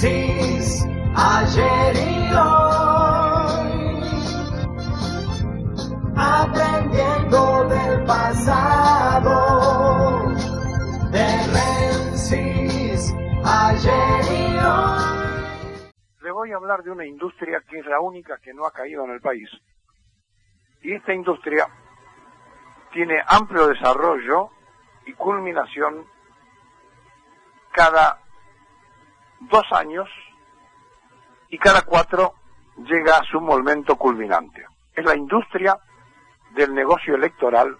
Francis, ayer y hoy, aprendiendo del pasado, de Francis, ayer y hoy. Le voy a hablar de una industria que es la única que no ha caído en el país. Y esta industria tiene amplio desarrollo y culminación cada 2 años y cada 4 llega a su momento culminante. Es la industria del negocio electoral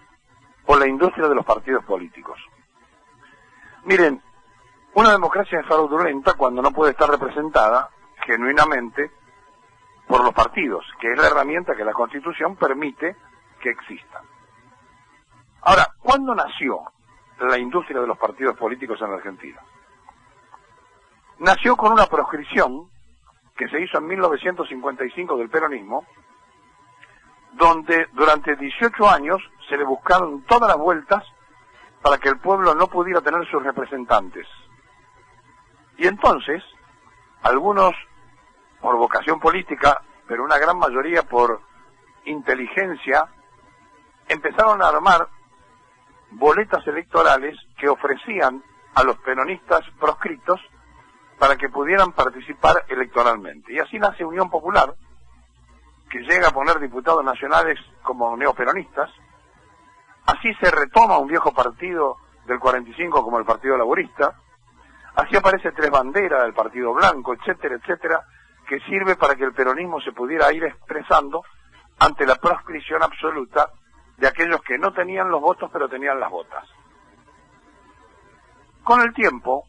o la industria de los partidos políticos. Miren, una democracia es fraudulenta cuando no puede estar representada genuinamente por los partidos, que es la herramienta que la Constitución permite que exista. Ahora, ¿cuándo nació la industria de los partidos políticos en la Argentina? Nació con una proscripción que se hizo en 1955 del peronismo, donde durante 18 años se le buscaron todas las vueltas para que el pueblo no pudiera tener sus representantes. Y entonces, algunos por vocación política, pero una gran mayoría por inteligencia, empezaron a armar boletas electorales que ofrecían a los peronistas proscritos para que pudieran participar electoralmente. Y así nace Unión Popular, que llega a poner diputados nacionales como neoperonistas. Así se retoma un viejo partido del 45 como el Partido Laborista. Así aparece Tres Banderas del Partido Blanco, etcétera, etcétera, que sirve para que el peronismo se pudiera ir expresando ante la proscripción absoluta de aquellos que no tenían los votos pero tenían las botas. Con el tiempo,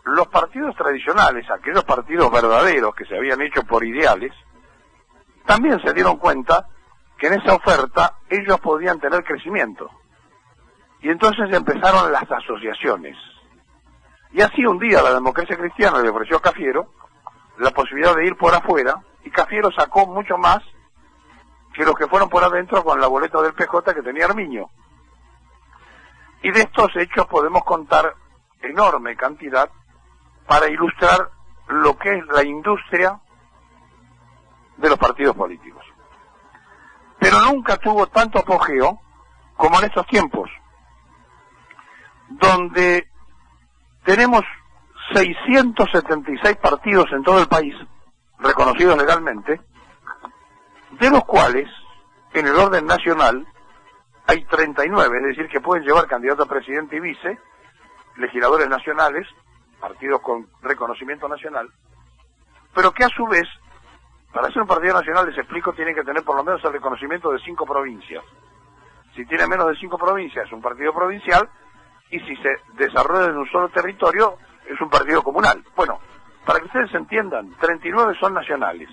los partidos tradicionales, aquellos partidos verdaderos que se habían hecho por ideales, también se dieron cuenta que en esa oferta ellos podían tener crecimiento. Y entonces empezaron las asociaciones. Y así un día la Democracia Cristiana le ofreció a Cafiero la posibilidad de ir por afuera, y Cafiero sacó mucho más que los que fueron por adentro con la boleta del PJ que tenía Armiño. Y de estos hechos podemos contar enorme cantidad para ilustrar lo que es la industria de los partidos políticos. Pero nunca tuvo tanto apogeo como en estos tiempos, donde tenemos 676 partidos en todo el país, reconocidos legalmente, de los cuales, en el orden nacional, hay 39, es decir, que pueden llevar candidato a presidente y vice, legisladores nacionales, partidos con reconocimiento nacional, pero que a su vez, para ser un partido nacional, les explico, tienen que tener por lo menos el reconocimiento de 5 provincias. Si tiene menos de 5 provincias, es un partido provincial, y si se desarrolla en un solo territorio, es un partido comunal. Bueno, para que ustedes entiendan, 39 son nacionales,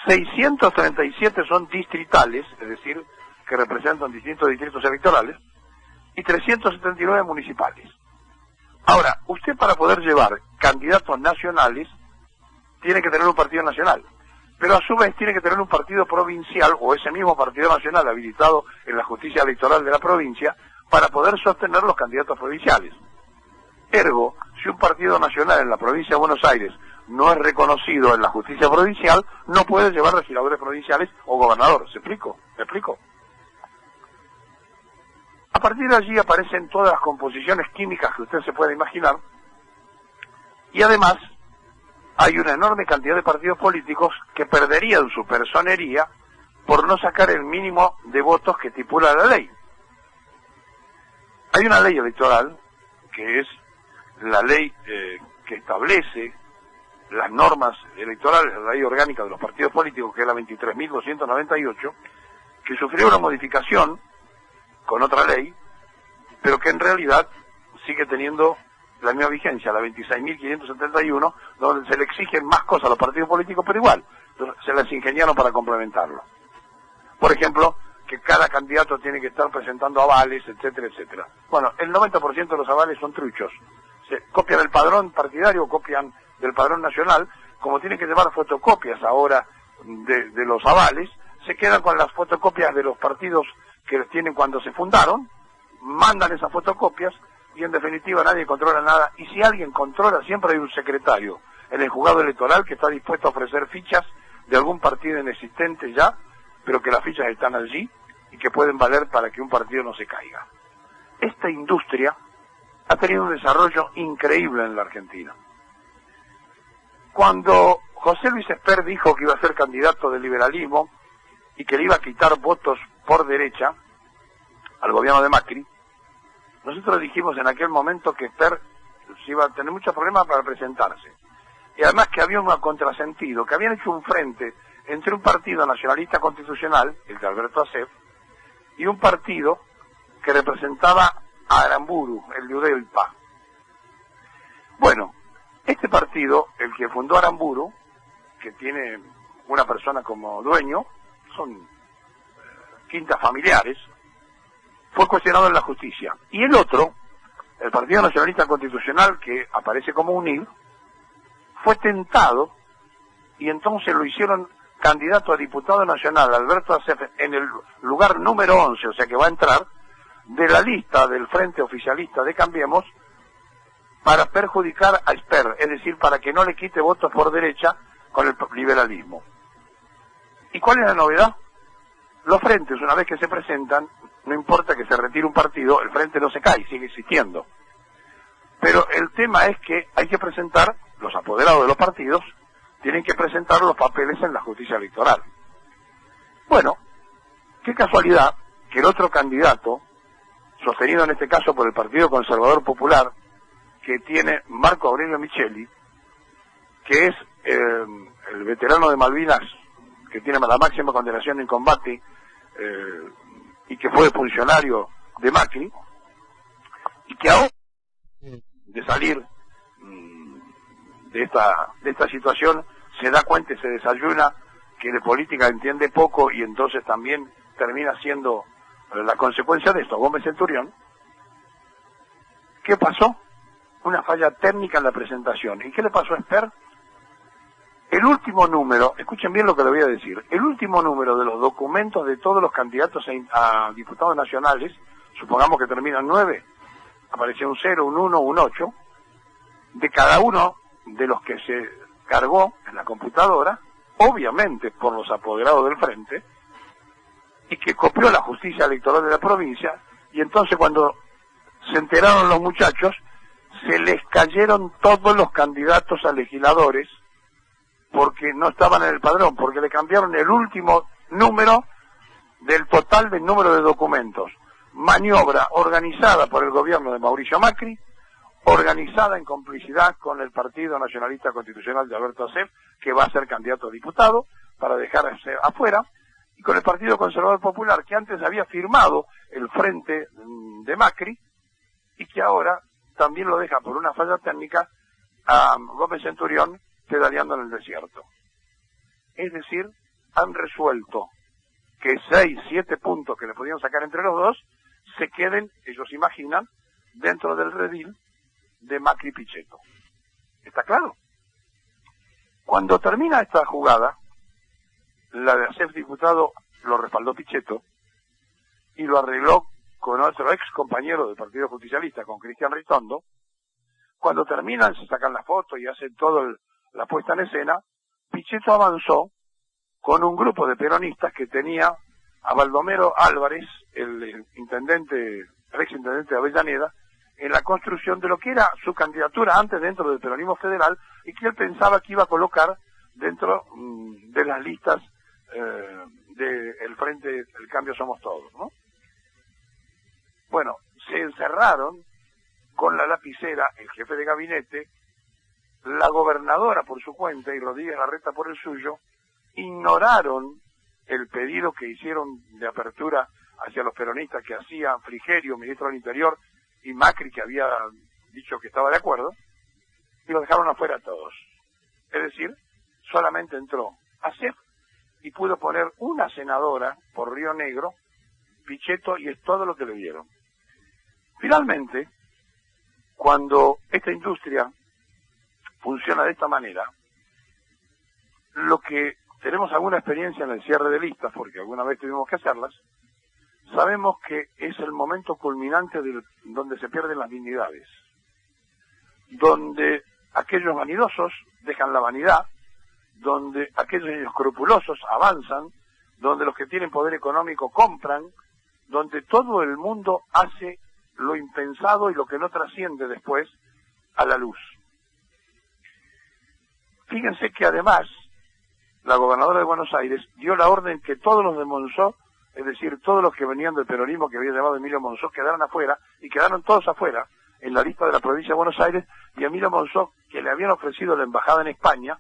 637 son distritales, es decir, que representan distintos distritos electorales, y 379 municipales. Ahora, usted para poder llevar candidatos nacionales, tiene que tener un partido nacional, pero a su vez tiene que tener un partido provincial, o ese mismo partido nacional habilitado en la justicia electoral de la provincia, para poder sostener los candidatos provinciales. Ergo, si un partido nacional en la provincia de Buenos Aires no es reconocido en la justicia provincial, no puede llevar legisladores provinciales o gobernador. ¿Se explico? ¿Me explico? A partir de allí aparecen todas las composiciones químicas que usted se puede imaginar, y además hay una enorme cantidad de partidos políticos que perderían su personería por no sacar el mínimo de votos que estipula la ley. Hay una ley electoral que es la ley que establece las normas electorales, la ley orgánica de los partidos políticos, que es la 23.298, que sufrió una modificación con otra ley, pero que en realidad sigue teniendo la misma vigencia, la 26.571, donde se le exigen más cosas a los partidos políticos, pero igual, se las ingeniaron para complementarlo. Por ejemplo, que cada candidato tiene que estar presentando avales, etcétera, etcétera. Bueno, el 90% de los avales son truchos. Se copian el padrón partidario, copian del padrón nacional, como tienen que llevar fotocopias ahora de los avales, se quedan con las fotocopias de los partidos que tienen cuando se fundaron, mandan esas fotocopias y en definitiva nadie controla nada, y si alguien controla siempre hay un secretario. en el juzgado electoral que está dispuesto a ofrecer fichas de algún partido inexistente ya, pero que las fichas están allí y que pueden valer para que un partido no se caiga. Esta industria ha tenido un desarrollo increíble en la Argentina. Cuando José Luis Esper dijo que iba a ser candidato del liberalismo y que le iba a quitar votos por derecha al gobierno de Macri, nosotros dijimos en aquel momento que Esper iba a tener muchos problemas para presentarse. Y además que había un contrasentido, que habían hecho un frente entre un partido nacionalista constitucional, el de Alberto Acef, y un partido que representaba a Aramburu, el de Udelpa. Bueno, este partido, el que fundó Aramburu, que tiene una persona como dueño, son quintas familiares, fue cuestionado en la justicia. Y el otro, el Partido Nacionalista Constitucional, que aparece como UNIR, fue tentado y entonces lo hicieron candidato a diputado nacional, Alberto Acef, en el lugar número 11, o sea que va a entrar, de la lista del Frente Oficialista de Cambiemos, para perjudicar a Esper, es decir, para que no le quite votos por derecha con el liberalismo. ¿Y cuál es la novedad? Los frentes, una vez que se presentan, no importa que se retire un partido, el frente no se cae, sigue existiendo. Pero el tema es que hay que presentar, los apoderados de los partidos, tienen que presentar los papeles en la justicia electoral. Bueno, qué casualidad que el otro candidato, sostenido en este caso por el Partido Conservador Popular, que tiene Marco Aurelio Micheli, que es el veterano de Malvinas, que tiene la máxima condenación en combate, y que fue funcionario de Macri, y que ahora, de salir de esta situación, se da cuenta y se desayuna que de política entiende poco, y entonces también termina siendo la consecuencia de esto. Gómez Centurión, ¿qué pasó? Una falla técnica en la presentación. ¿Y qué le pasó a Esper? El último número, escuchen bien lo que le voy a decir, el último número de los documentos de todos los candidatos a diputados nacionales, supongamos que terminan 9, apareció un 0, un 1, un 8, de cada uno de los que se cargó en la computadora, obviamente por los apoderados del frente, y que copió la justicia electoral de la provincia, y entonces cuando se enteraron los muchachos, se les cayeron todos los candidatos a legisladores, porque no estaban en el padrón, porque le cambiaron el último número del total del número de documentos. Maniobra organizada por el gobierno de Mauricio Macri, organizada en complicidad con el Partido Nacionalista Constitucional de Alberto Acef, que va a ser candidato a diputado, para dejar afuera, y con el Partido Conservador Popular, que antes había firmado el frente de Macri, y que ahora también lo deja por una falla técnica a Gómez Centurión pedaleando en el desierto. Es decir, han resuelto que 6, 7 puntos que le podían sacar entre los dos se queden, ellos imaginan, dentro del redil de Macri Pichetto. ¿Está claro? Cuando termina esta jugada, la de Acef diputado lo respaldó Pichetto y lo arregló con otro ex compañero del Partido Justicialista, con Cristian Ritondo. Cuando terminan, se sacan la foto y hacen todo la puesta en escena, Pichetto avanzó con un grupo de peronistas que tenía a Baldomero Álvarez, el intendente, el ex intendente de Avellaneda, en la construcción de lo que era su candidatura antes dentro del peronismo federal, y que él pensaba que iba a colocar dentro de las listas del Frente del Cambio Somos Todos, ¿no? Bueno, se encerraron con la lapicera, el jefe de gabinete, la gobernadora por su cuenta y Rodríguez Larreta por el suyo, ignoraron el pedido que hicieron de apertura hacia los peronistas que hacía Frigerio, ministro del Interior, y Macri, que había dicho que estaba de acuerdo, y lo dejaron afuera a todos. Es decir, solamente entró Acef y pudo poner una senadora por Río Negro, Pichetto, y es todo lo que le dieron. Finalmente, cuando esta industria funciona de esta manera, lo que tenemos alguna experiencia en el cierre de listas, porque alguna vez tuvimos que hacerlas, sabemos que es el momento culminante donde se pierden las dignidades, donde aquellos vanidosos dejan la vanidad, donde aquellos escrupulosos avanzan, donde los que tienen poder económico compran, donde todo el mundo hace lo impensado y lo que no trasciende después a la luz. Fíjense que además la gobernadora de Buenos Aires dio la orden que todos los de Monzó, es decir, todos los que venían del peronismo que había llevado Emilio Monzó, quedaran afuera, y quedaron todos afuera en la lista de la provincia de Buenos Aires, y Emilio Monzó, que le habían ofrecido la embajada en España,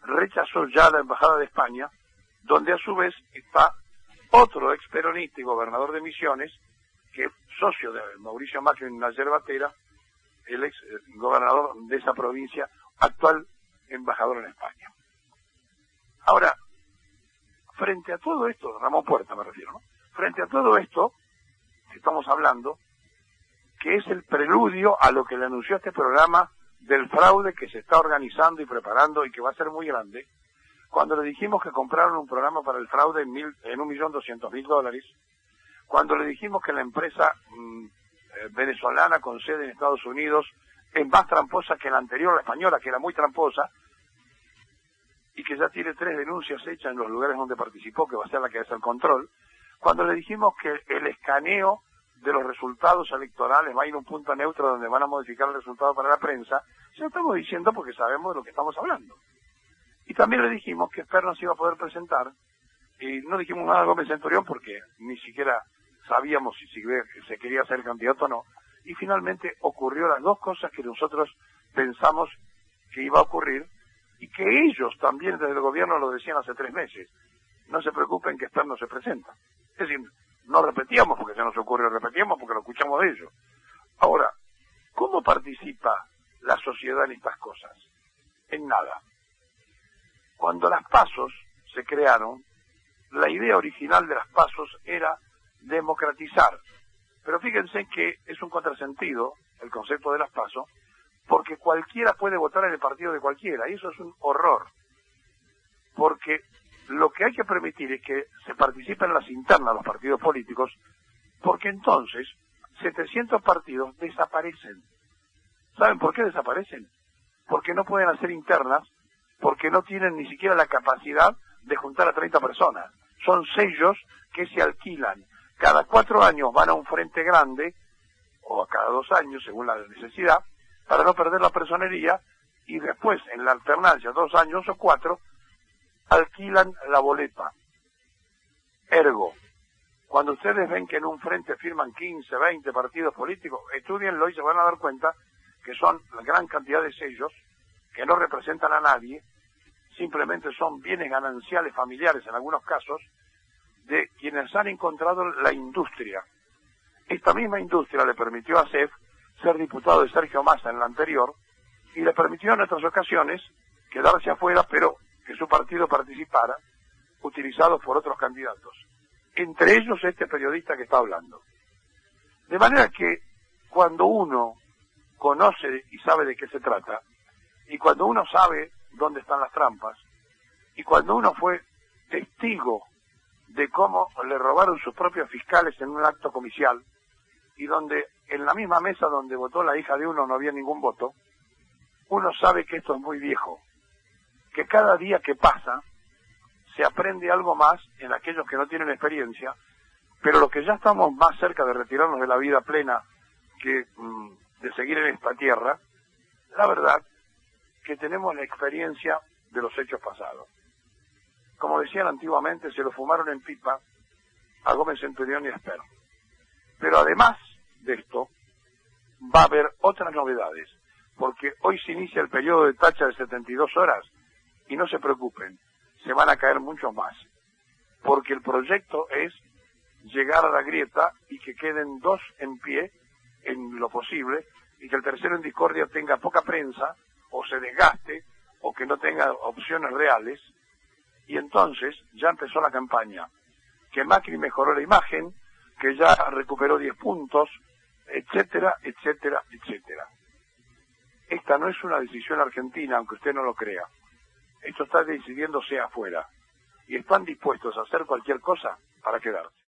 rechazó ya la embajada de España, donde a su vez está otro ex peronista y gobernador de Misiones, que es socio de Mauricio Macri en la yerbatera, el ex gobernador de esa provincia, actual embajador en España. Ahora, frente a todo esto, Ramón Puerta me refiero, ¿no? Frente a todo esto que estamos hablando, que es el preludio a lo que le anunció este programa del fraude que se está organizando y preparando y que va a ser muy grande, cuando le dijimos que compraron un programa para el fraude en $1.200.000, cuando le dijimos que la empresa venezolana con sede en Estados Unidos es más tramposa que la anterior, la española, que era muy tramposa, y que ya tiene 3 denuncias hechas en los lugares donde participó, que va a ser la que hace el control, cuando le dijimos que el escaneo de los resultados electorales va a ir a un punto neutro donde van a modificar el resultado para la prensa, se lo estamos diciendo porque sabemos de lo que estamos hablando. Y también le dijimos que Esper no se iba a poder presentar, y no dijimos nada a Gómez Centurión porque ni siquiera sabíamos si se quería ser candidato o no, y finalmente ocurrió las dos cosas que nosotros pensamos que iba a ocurrir, y que ellos también desde el gobierno lo decían hace 3 meses. No se preocupen que Esper no se presenta. Es decir, no repetíamos porque se nos ocurrió, repetíamos porque lo escuchamos de ellos. Ahora, ¿cómo participa la sociedad en estas cosas? En nada. Cuando las PASOs se crearon, la idea original de las PASOs era democratizar. Pero fíjense que es un contrasentido el concepto de las PASO, porque cualquiera puede votar en el partido de cualquiera, y eso es un horror. Porque lo que hay que permitir es que se participe en las internas de los partidos políticos, porque entonces 700 partidos desaparecen. ¿Saben por qué desaparecen? Porque no pueden hacer internas, porque no tienen ni siquiera la capacidad de juntar a 30 personas. Son sellos que se alquilan. Cada 4 años van a un frente grande, o a cada 2 años, según la necesidad, para no perder la personería, y después, en la alternancia, 2 años o 4, alquilan la boleta. Ergo, cuando ustedes ven que en un frente firman 15, 20 partidos políticos, estudienlo y se van a dar cuenta que son la gran cantidad de sellos que no representan a nadie, simplemente son bienes gananciales familiares en algunos casos, de quienes han encontrado la industria. Esta misma industria le permitió a CEF ser diputado de Sergio Massa en la anterior, y le permitió en otras ocasiones quedarse afuera, pero que su partido participara, utilizado por otros candidatos. Entre ellos este periodista que está hablando. De manera que cuando uno conoce y sabe de qué se trata, y cuando uno sabe dónde están las trampas, y cuando uno fue testigo de cómo le robaron sus propios fiscales en un acto comicial, y donde en la misma mesa donde votó la hija de uno no había ningún voto, uno sabe que esto es muy viejo, que cada día que pasa se aprende algo más en aquellos que no tienen experiencia, pero los que ya estamos más cerca de retirarnos de la vida plena que de seguir en esta tierra, la verdad que tenemos la experiencia de los hechos pasados. Como decían antiguamente, se lo fumaron en pipa a Gómez Centurión y a Esper. Pero además de esto, va a haber otras novedades, porque hoy se inicia el periodo de tacha de 72 horas, y no se preocupen, se van a caer muchos más, porque el proyecto es llegar a la grieta y que queden 2 en pie, en lo posible, y que el tercero en discordia tenga poca prensa, o se desgaste, o que no tenga opciones reales, y entonces ya empezó la campaña, que Macri mejoró la imagen, que ya recuperó 10 puntos, etcétera, etcétera, etcétera. Esta no es una decisión argentina, aunque usted no lo crea. Esto está decidiéndose afuera, y están dispuestos a hacer cualquier cosa para quedarse.